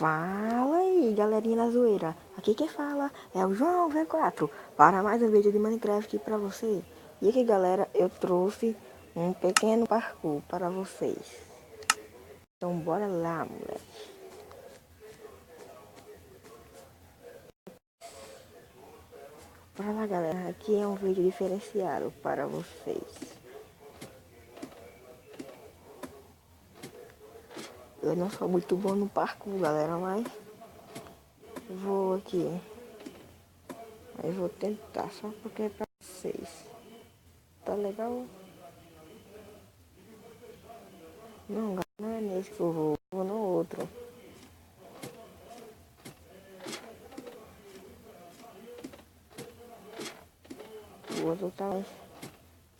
Fala aí, galerinha da zoeira. Aqui quem fala é o João V4 para mais um vídeo de Minecraft para você. E aqui, galera, eu trouxe um pequeno parkour para vocês. Então bora lá, moleque. Bora lá, galera. Aqui é um vídeo diferenciado para vocês. Eu não sou muito bom no parkour, galera, mas vou aqui. Mas vou tentar só porque é para vocês. Tá legal? Não, não é nesse que eu vou no outro. O outro tá mais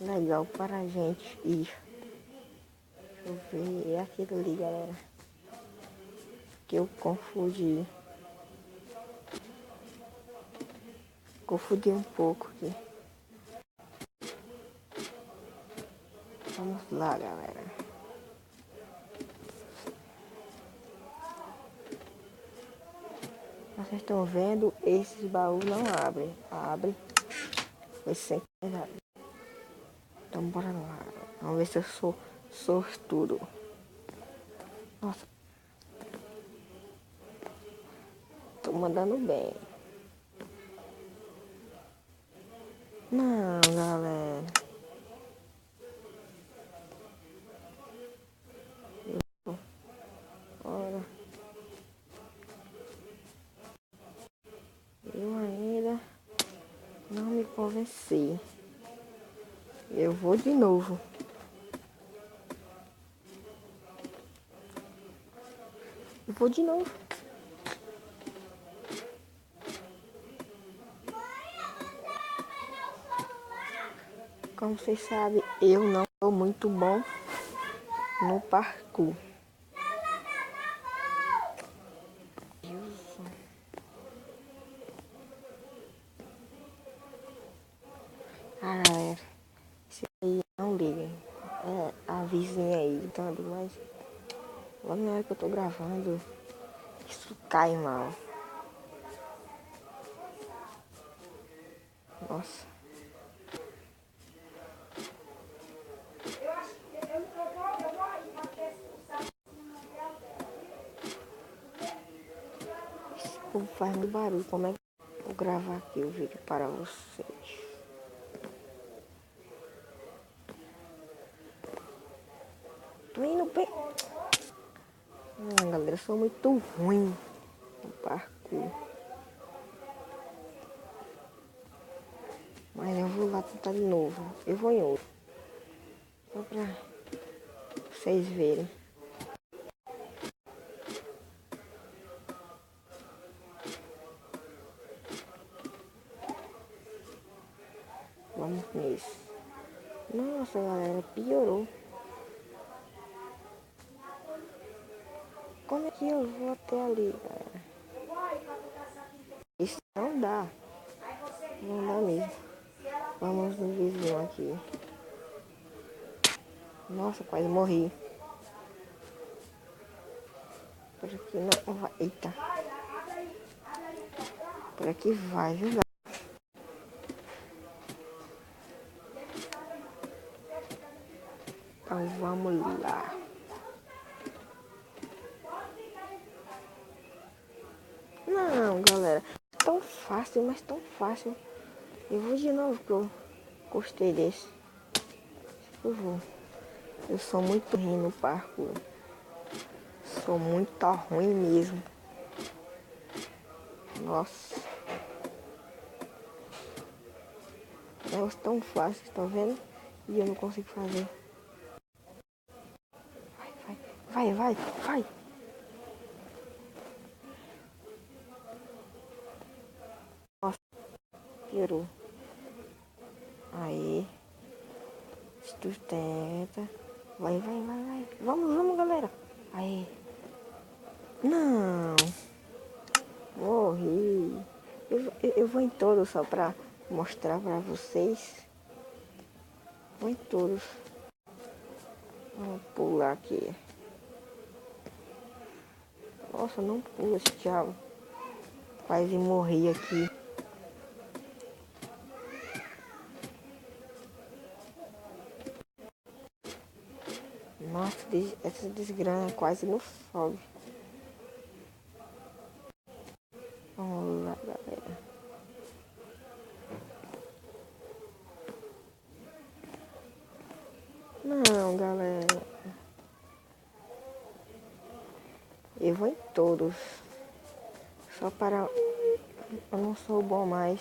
legal para a gente ir. Deixa eu ver, é aquilo ali, galera. Que eu confundi. Confundi um pouco aqui. Vamos lá, galera. Vocês estão vendo, esses baús não abrem. Abre. Foi sem querer. Então bora lá. Vamos ver se eu sou sortudo. Nossa. Tô mandando bem. Não, galera. Ora. Eu ainda não me convenci. Eu vou de novo. Eu vou de novo. Como vocês sabem, eu não sou muito bom no parkour. Ah, galera, isso aí não liguem. É a vizinha aí gritando, mas logo na hora que eu tô gravando, isso cai mal. Nossa. Esse povo faz muito barulho. Como é que eu vou gravar aqui o vídeo para vocês? Tô indo bem. Galera, eu sou muito ruim no parkour. Mas eu vou lá tentar de novo. Eu vou em outro. Só pra vocês verem. Vamos nesse. Nossa, galera, piorou. Como é que eu vou até ali, galera? Isso não dá. Não dá mesmo. Vamos no vizinho aqui. Nossa, quase morri. Por aqui não vai. Eita. Por aqui vai, viu? Então vamos lá. Não, galera. Tão fácil, mas tão fácil. Eu vou de novo que eu gostei desse. Eu vou. Eu sou muito ruim no parkour. Sou muito ruim mesmo. Nossa. Negócio tão fácil, tá vendo? E eu não consigo fazer. Vai. Nossa, piorou. Aí. Sustenta. Vai. Vamos, galera. Aí. Não. Morri. Eu vou em todos só pra mostrar pra vocês. Vou em todos. Vamos pular aqui. Nossa, não pula esse diabo. Quase morri aqui. Nossa, essa desgrama quase não sobe. Vamos lá, galera. Não, galera. Eu vou em todos. Só para... Eu não sou bom mais.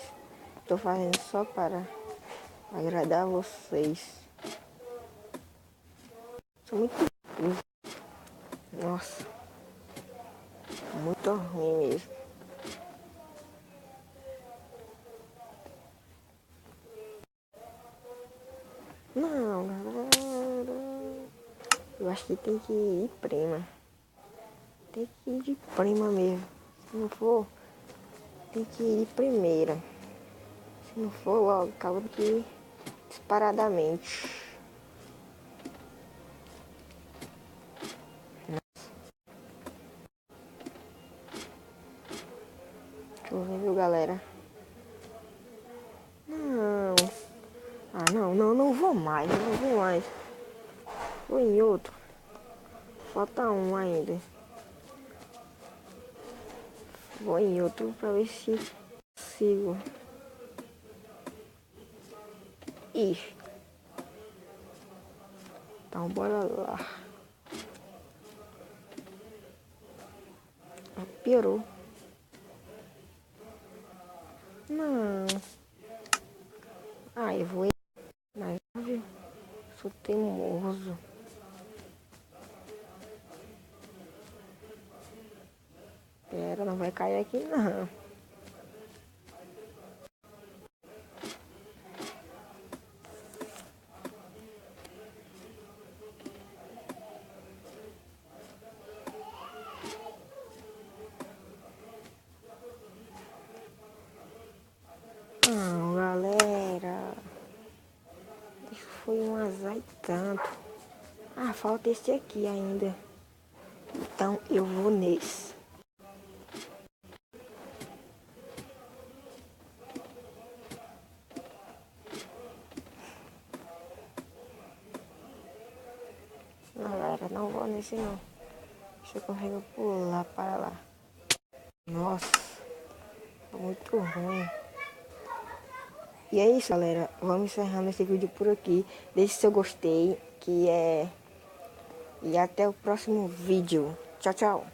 Tô fazendo só para agradar vocês. Sou muito... Nossa. Muito ruim mesmo. Não, galera. Eu acho que tem que ir prima. Tem que ir de prima mesmo. Se não for, tem que ir de primeira. Se não for, logo, acaba de ir disparadamente. Deixa eu ver, viu, galera? Não. Ah, não vou mais, não vou mais. Vou em outro. Falta um ainda. Vou em outro pra ver se consigo. Ixi. Então bora lá. Piorou. Não. Ah, eu vou ir. Mas viu? Sou teimoso. Pera, não vai cair aqui não. Não, galera. Isso foi um azar e tanto. Ah, falta esse aqui ainda. Então eu vou nesse. Não, galera, não vou nesse não. Deixa eu consigo pular para lá. Nossa, muito ruim. E é isso, galera. Vamos encerrando esse vídeo por aqui. Deixe seu gostei, que é... E até o próximo vídeo. Tchau, tchau.